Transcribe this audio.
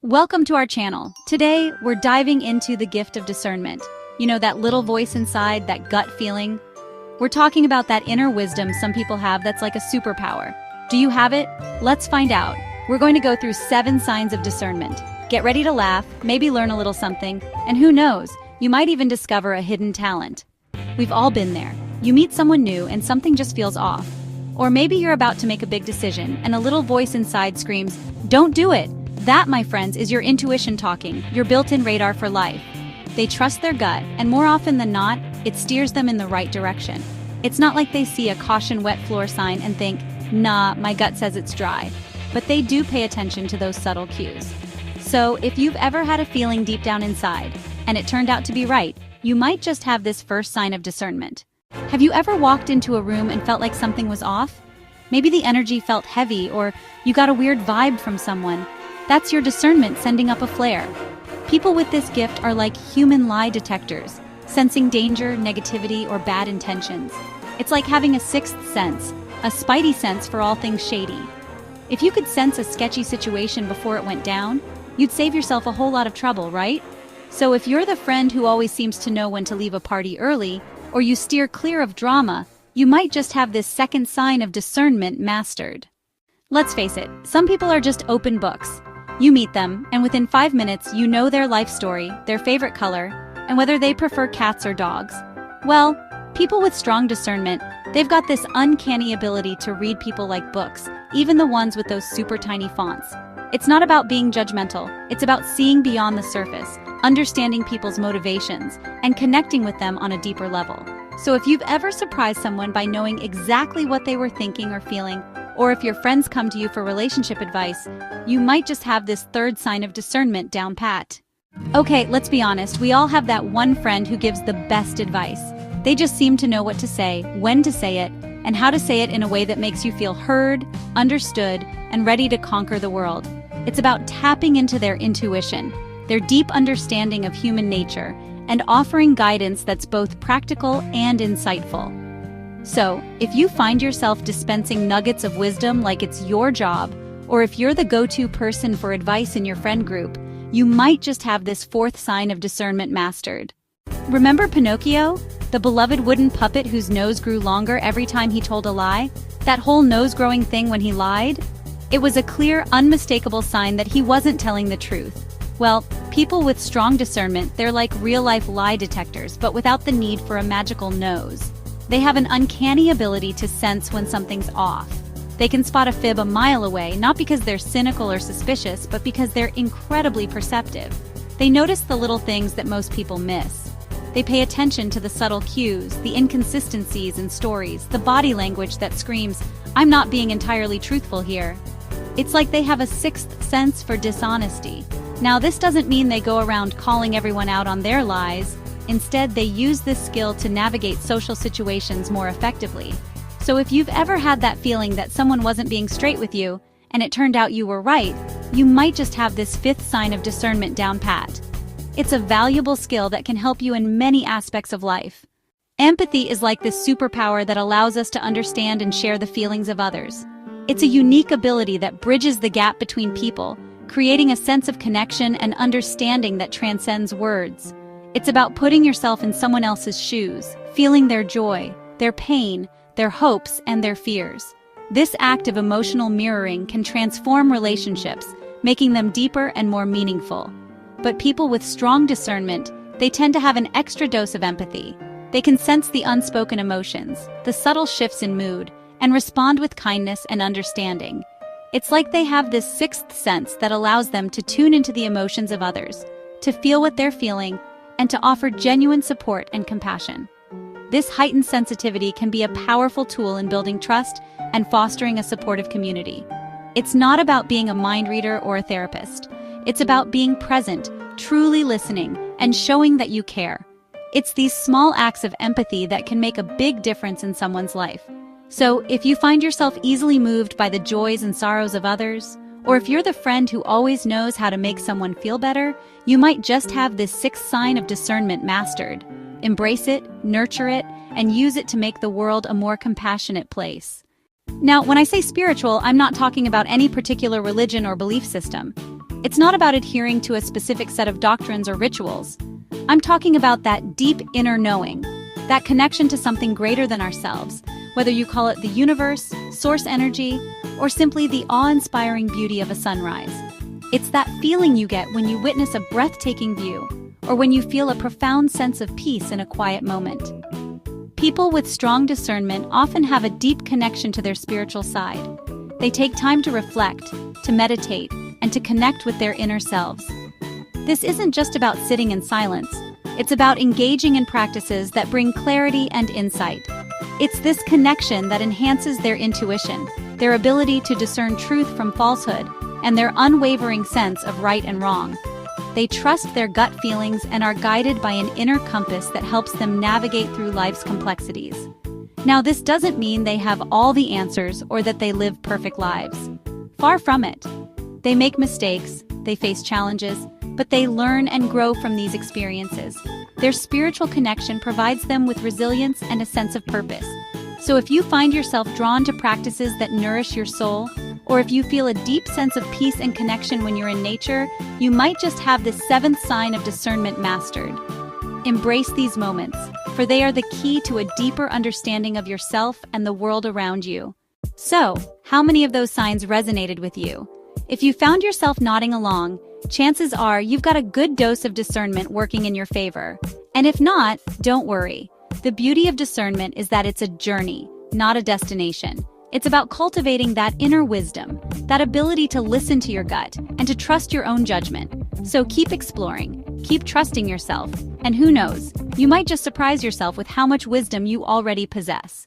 Welcome to our channel. Today, we're diving into the gift of discernment. You know, that little voice inside, that gut feeling? We're talking about that inner wisdom some people have that's like a superpower. Do you have it? Let's find out. We're going to go through 7 signs of discernment. Get ready to laugh, maybe learn a little something, and who knows, you might even discover a hidden talent. We've all been there. You meet someone new and something just feels off. Or maybe you're about to make a big decision and a little voice inside screams, "Don't do it!" That, my friends, is your intuition talking, your built-in radar for life. They trust their gut, and more often than not, it steers them in the right direction. It's not like they see a caution wet floor sign and think, nah, my gut says it's dry. But they do pay attention to those subtle cues. So, if you've ever had a feeling deep down inside, and it turned out to be right, you might just have this first sign of discernment. Have you ever walked into a room and felt like something was off? Maybe the energy felt heavy, or you got a weird vibe from someone. That's your discernment sending up a flare. People with this gift are like human lie detectors, sensing danger, negativity, or bad intentions. It's like having a sixth sense, a spidey sense for all things shady. If you could sense a sketchy situation before it went down, you'd save yourself a whole lot of trouble, right? So if you're the friend who always seems to know when to leave a party early, or you steer clear of drama, you might just have this second sign of discernment mastered. Let's face it, some people are just open books. You meet them, and within 5 minutes, you know their life story, their favorite color, and whether they prefer cats or dogs. Well, people with strong discernment, they've got this uncanny ability to read people like books, even the ones with those super tiny fonts. It's not about being judgmental, it's about seeing beyond the surface, understanding people's motivations, and connecting with them on a deeper level. So if you've ever surprised someone by knowing exactly what they were thinking or feeling, or if your friends come to you for relationship advice, you might just have this third sign of discernment down pat. Okay, let's be honest, we all have that one friend who gives the best advice. They just seem to know what to say, when to say it, and how to say it in a way that makes you feel heard, understood, and ready to conquer the world. It's about tapping into their intuition, their deep understanding of human nature, and offering guidance that's both practical and insightful. So, if you find yourself dispensing nuggets of wisdom like it's your job, or if you're the go-to person for advice in your friend group, you might just have this fourth sign of discernment mastered. Remember Pinocchio? The beloved wooden puppet whose nose grew longer every time he told a lie? That whole nose-growing thing when he lied? It was a clear, unmistakable sign that he wasn't telling the truth. Well, people with strong discernment, they're like real-life lie detectors, but without the need for a magical nose. They have an uncanny ability to sense when something's off. They can spot a fib a mile away, not because they're cynical or suspicious, but because they're incredibly perceptive. They notice the little things that most people miss. They pay attention to the subtle cues, the inconsistencies in stories, the body language that screams, "I'm not being entirely truthful here." It's like they have a sixth sense for dishonesty. Now, this doesn't mean they go around calling everyone out on their lies. Instead, they use this skill to navigate social situations more effectively. So if you've ever had that feeling that someone wasn't being straight with you, and it turned out you were right, you might just have this fifth sign of discernment down pat. It's a valuable skill that can help you in many aspects of life. Empathy is like this superpower that allows us to understand and share the feelings of others. It's a unique ability that bridges the gap between people, creating a sense of connection and understanding that transcends words. It's about putting yourself in someone else's shoes, feeling their joy, their pain, their hopes, and their fears. This act of emotional mirroring can transform relationships, making them deeper and more meaningful. But people with strong discernment, they tend to have an extra dose of empathy. They can sense the unspoken emotions, the subtle shifts in mood, and respond with kindness and understanding. It's like they have this sixth sense that allows them to tune into the emotions of others, to feel what they're feeling, and to offer genuine support and compassion. This heightened sensitivity can be a powerful tool in building trust and fostering a supportive community. It's not about being a mind reader or a therapist. It's about being present, truly listening, and showing that you care. It's these small acts of empathy that can make a big difference in someone's life. So, if you find yourself easily moved by the joys and sorrows of others, or if you're the friend who always knows how to make someone feel better, you might just have this sixth sign of discernment mastered. Embrace it, nurture it, and use it to make the world a more compassionate place. Now, when I say spiritual, I'm not talking about any particular religion or belief system. It's not about adhering to a specific set of doctrines or rituals. I'm talking about that deep inner knowing, that connection to something greater than ourselves, whether you call it the universe, source energy, or simply the awe-inspiring beauty of a sunrise. It's that feeling you get when you witness a breathtaking view, or when you feel a profound sense of peace in a quiet moment. People with strong discernment often have a deep connection to their spiritual side. They take time to reflect, to meditate, and to connect with their inner selves. This isn't just about sitting in silence. It's about engaging in practices that bring clarity and insight. It's this connection that enhances their intuition, their ability to discern truth from falsehood, and their unwavering sense of right and wrong. They trust their gut feelings and are guided by an inner compass that helps them navigate through life's complexities. Now, this doesn't mean they have all the answers or that they live perfect lives. Far from it. They make mistakes, they face challenges, but they learn and grow from these experiences. Their spiritual connection provides them with resilience and a sense of purpose. So if you find yourself drawn to practices that nourish your soul, or if you feel a deep sense of peace and connection when you're in nature, you might just have the seventh sign of discernment mastered. Embrace these moments, for they are the key to a deeper understanding of yourself and the world around you. So, how many of those signs resonated with you? If you found yourself nodding along, chances are you've got a good dose of discernment working in your favor. And if not, don't worry. The beauty of discernment is that it's a journey, not a destination. It's about cultivating that inner wisdom, that ability to listen to your gut and to trust your own judgment. So keep exploring, keep trusting yourself, and who knows, you might just surprise yourself with how much wisdom you already possess.